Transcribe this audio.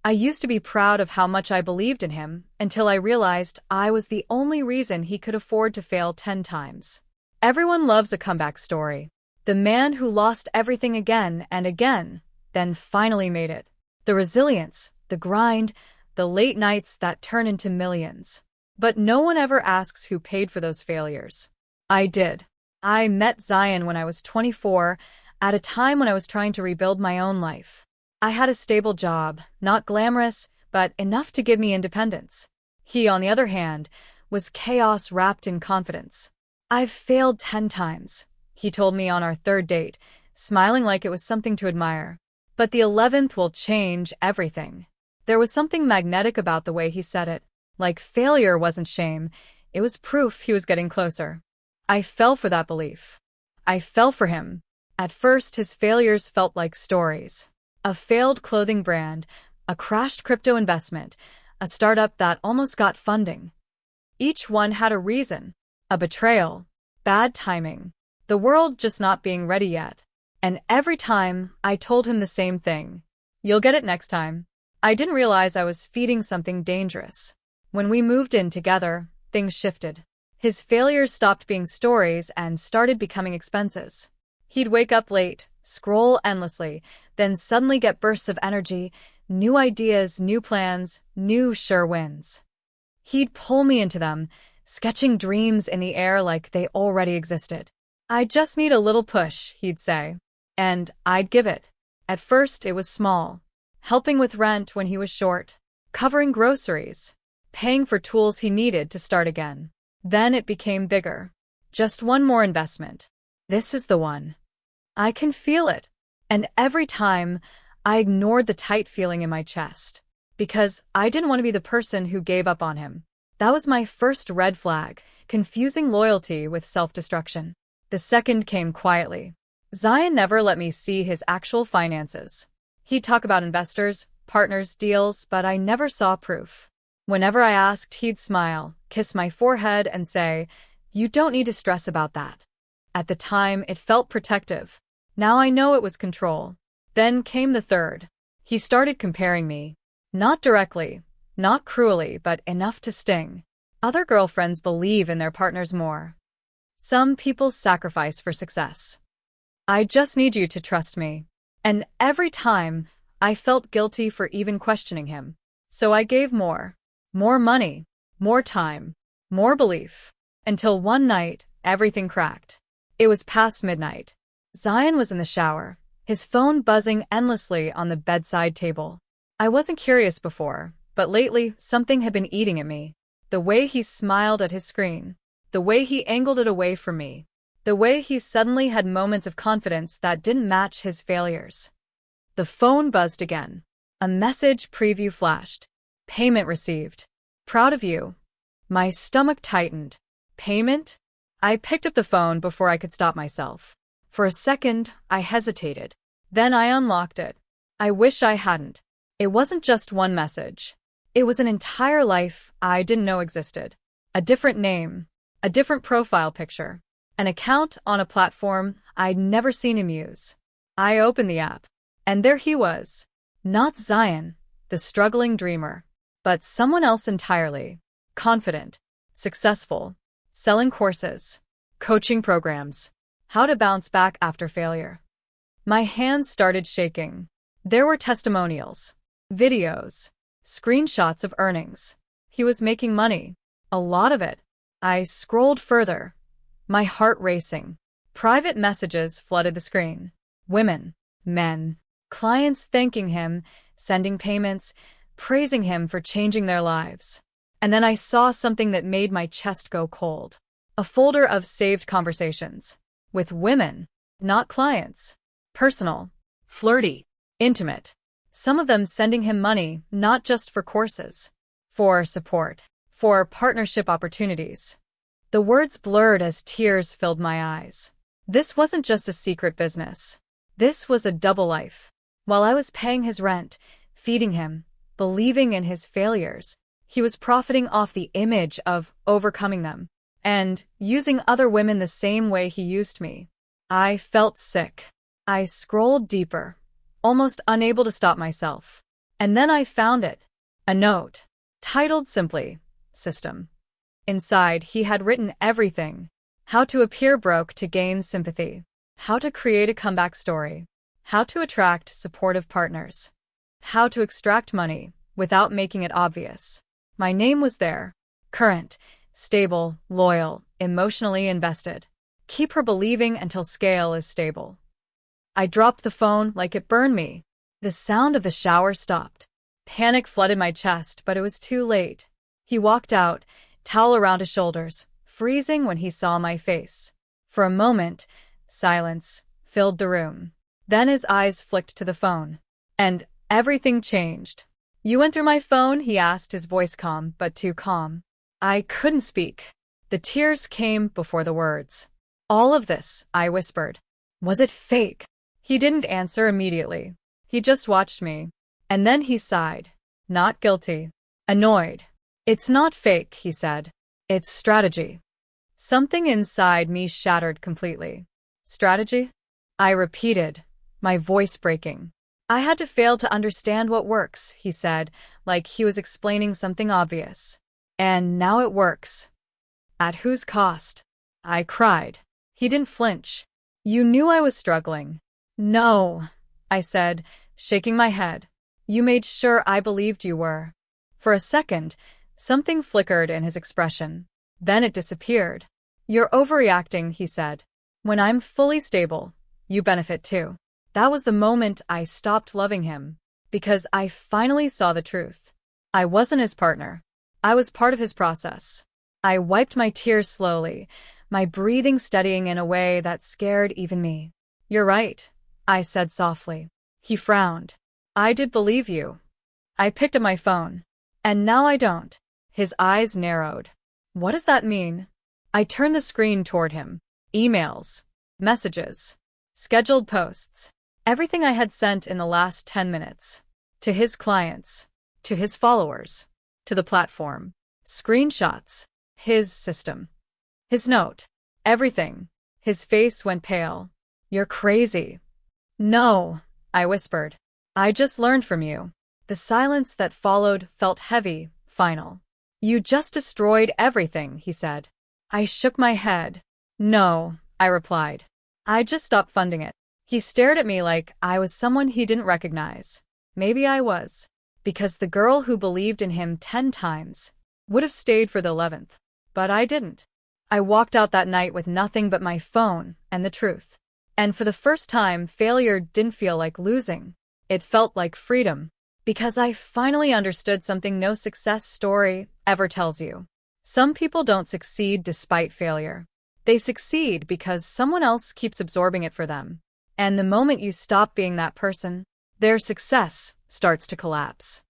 I used to be proud of how much I believed in him until I realized I was the only reason he could afford to fail 10 times. Everyone loves a comeback story. The man who lost everything again and again, then finally made it. The resilience, the grind, the late nights that turn into millions. But no one ever asks who paid for those failures. I did. I met Zion when I was 24, at a time when I was trying to rebuild my own life. I had a stable job, not glamorous, but enough to give me independence. He, on the other hand, was chaos wrapped in confidence. "I've failed 10 times," he told me on our third date, smiling like it was something to admire. "But the 11th will change everything." There was something magnetic about the way he said it. Like failure wasn't shame, it was proof he was getting closer. I fell for that belief. I fell for him. At first, his failures felt like stories. A failed clothing brand, a crashed crypto investment, a startup that almost got funding. Each one had a reason. A betrayal, bad timing, the world just not being ready yet. And every time, I told him the same thing. "You'll get it next time." I didn't realize I was feeding something dangerous. When we moved in together, things shifted. His failures stopped being stories and started becoming expenses. He'd wake up late, scroll endlessly, then suddenly get bursts of energy, new ideas, new plans, new sure wins. He'd pull me into them, sketching dreams in the air like they already existed. "I just need a little push," he'd say. And I'd give it. At first, it was small. Helping with rent when he was short, covering groceries, paying for tools he needed to start again. Then it became bigger. Just one more investment. This is the one. I can feel it. And every time, I ignored the tight feeling in my chest. Because I didn't want to be the person who gave up on him. That was my first red flag, confusing loyalty with self-destruction. The second came quietly. Zion never let me see his actual finances. He'd talk about investors, partners, deals, but I never saw proof. Whenever I asked, he'd smile, kiss my forehead, and say, "You don't need to stress about that." At the time, it felt protective. Now I know it was control. Then came the third. He started comparing me. Not directly, not cruelly, but enough to sting. Other girlfriends believe in their partners more. Some people sacrifice for success. "I just need you to trust me." And every time, I felt guilty for even questioning him. So I gave more. More money, more time, more belief. Until one night, everything cracked. It was past midnight. Zion was in the shower, his phone buzzing endlessly on the bedside table. I wasn't curious before, but lately something had been eating at me. The way he smiled at his screen, the way he angled it away from me, the way he suddenly had moments of confidence that didn't match his failures. The phone buzzed again. A message preview flashed. "Payment received. Proud of you." My stomach tightened. Payment? I picked up the phone before I could stop myself. For a second, I hesitated. Then I unlocked it. I wish I hadn't. It wasn't just one message. It was an entire life I didn't know existed. A different name, a different profile picture, an account on a platform I'd never seen him use. I opened the app, and there he was. Not Zion, the struggling dreamer, but someone else entirely. Confident, successful, selling courses, coaching programs, how to bounce back after failure. My hands started shaking. There were testimonials, videos, screenshots of earnings. He was making money, a lot of it. I scrolled further, my heart racing. Private messages flooded the screen. Women, men, clients thanking him, sending payments, praising him for changing their lives. And then I saw something that made my chest go cold. A folder of saved conversations. With women, not clients. Personal, flirty, intimate. Some of them sending him money not just for courses, for support, for partnership opportunities. The words blurred as tears filled my eyes. This wasn't just a secret business. This was a double life. While I was paying his rent, feeding him, believing in his failures, he was profiting off the image of overcoming them and using other women the same way he used me. I felt sick. I scrolled deeper, almost unable to stop myself. And then I found it. A note. Titled simply, System. Inside, he had written everything. How to appear broke to gain sympathy. How to create a comeback story. How to attract supportive partners. How to extract money without making it obvious. My name was there. Current, stable, loyal, emotionally invested. Keep her believing until scale is stable. I dropped the phone like it burned me. The sound of the shower stopped. Panic flooded my chest, but it was too late. He walked out, towel around his shoulders, freezing when he saw my face. For a moment, silence filled the room. Then his eyes flicked to the phone. And everything changed. You went through my phone? He asked, his voice calm, but too calm. I couldn't speak. The tears came before the words. All of this, I whispered. Was it fake? He didn't answer immediately. He just watched me. And then he sighed. Not guilty. Annoyed. It's not fake, he said. It's strategy. Something inside me shattered completely. Strategy? I repeated, my voice breaking. I had to fail to understand what works, he said, like he was explaining something obvious. And now it works. At whose cost? I cried. He didn't flinch. You knew I was struggling. No, I said, shaking my head. You made sure I believed you were. For a second, something flickered in his expression. Then it disappeared. You're overreacting, he said. When I'm fully stable, you benefit too. That was the moment I stopped loving him, because I finally saw the truth. I wasn't his partner. I was part of his process. I wiped my tears slowly, my breathing steadying in a way that scared even me. You're right, I said softly. He frowned. I did believe you. I picked up my phone. And now I don't. His eyes narrowed. What does that mean? I turned the screen toward him. Emails, messages, scheduled posts. Everything I had sent in the last 10 minutes. To his clients. To his followers. To the platform. Screenshots. His system. His note. Everything. His face went pale. You're crazy. No, I whispered. I just learned from you. The silence that followed felt heavy, final. You just destroyed everything, he said. I shook my head. No, I replied. I just stopped funding it. He stared at me like I was someone he didn't recognize. Maybe I was. Because the girl who believed in him 10 times would have stayed for the 11th. But I didn't. I walked out that night with nothing but my phone and the truth. And for the first time, failure didn't feel like losing. It felt like freedom. Because I finally understood something no success story ever tells you. Some people don't succeed despite failure. They succeed because someone else keeps absorbing it for them. And the moment you stop being that person, their success starts to collapse.